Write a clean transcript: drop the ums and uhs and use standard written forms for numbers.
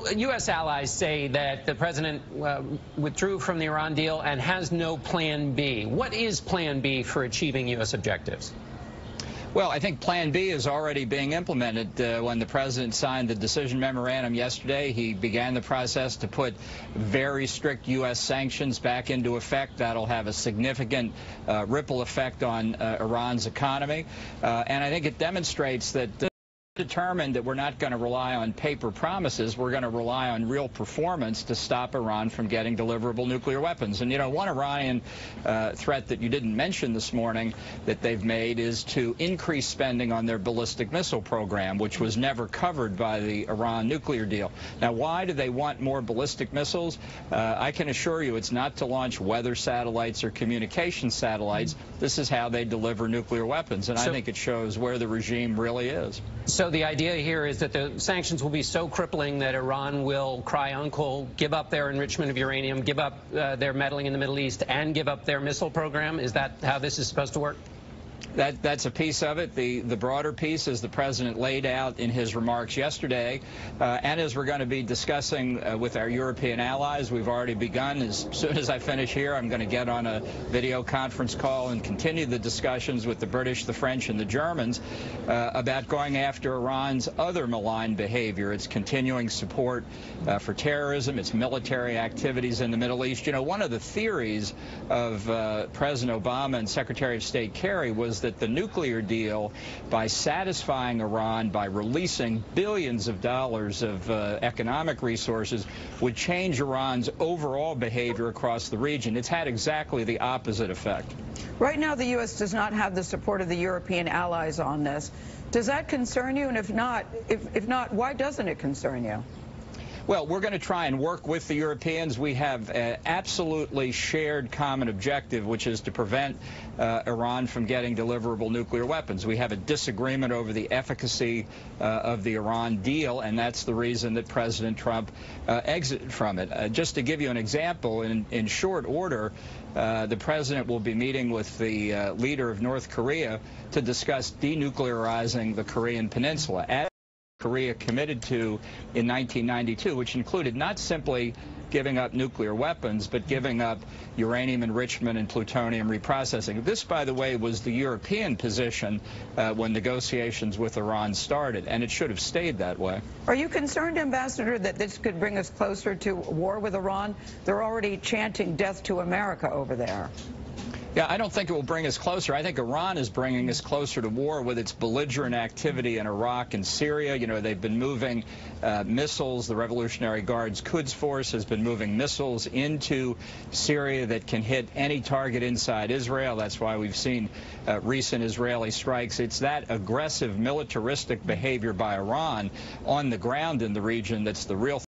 So U.S. allies say that the president withdrew from the Iran deal and has no plan B. What is plan B for achieving U.S. objectives? Well, I think Plan B is already being implemented. When the president signed the decision memorandum yesterday, he began the process to put very strict U.S. sanctions back into effect. That'll have a significant ripple effect on Iran's economy. And I think it demonstrates that determined that we're not going to rely on paper promises. We're going to rely on real performance to stop Iran from getting deliverable nuclear weapons. And, you know, one Iranian threat that you didn't mention this morning that they've made is to increase spending on their ballistic missile program, which was never covered by the Iran nuclear deal. Now, why do they want more ballistic missiles? I can assure you it's not to launch weather satellites or communication satellites. This is how they deliver nuclear weapons. And I think it shows where the regime really is. So the idea here is that the sanctions will be so crippling that Iran will cry uncle, give up their enrichment of uranium, give up their meddling in the Middle East, and give up their missile program? Is that how this is supposed to work? That's a piece of it. The broader piece, as the president laid out in his remarks yesterday, and as we're going to be discussing with our European allies, we've already begun. As soon as I finish here, I'm going to get on a video conference call and continue the discussions with the British, the French, and the Germans about going after Iran's other malign behavior, its continuing support for terrorism, its military activities in the Middle East. You know, one of the theories of President Obama and Secretary of State Kerry was that the nuclear deal, by satisfying Iran, by releasing billions of dollars of economic resources, would change Iran's overall behavior across the region. It's had exactly the opposite effect. Right now, the U.S. does not have the support of the European allies on this. Does that concern you? And if not, why doesn't it concern you? Well, we're going to try and work with the Europeans. We have an absolutely shared common objective, which is to prevent Iran from getting deliverable nuclear weapons. We have a disagreement over the efficacy of the Iran deal, and that's the reason that President Trump exited from it. Just to give you an example, in short order, the president will be meeting with the leader of North Korea to discuss denuclearizing the Korean Peninsula, as Korea committed to in 1992, which included not simply giving up nuclear weapons, but giving up uranium enrichment and plutonium reprocessing. This, by the way, was the European position when negotiations with Iran started, and it should have stayed that way. Are you concerned, Ambassador, that this could bring us closer to war with Iran? They're already chanting death to America over there. Yeah, I don't think it will bring us closer. I think Iran is bringing us closer to war with its belligerent activity in Iraq and Syria. You know, they've been moving missiles. The Revolutionary Guard's Quds Force has been moving missiles into Syria that can hit any target inside Israel. That's why we've seen recent Israeli strikes. It's that aggressive militaristic behavior by Iran on the ground in the region that's the real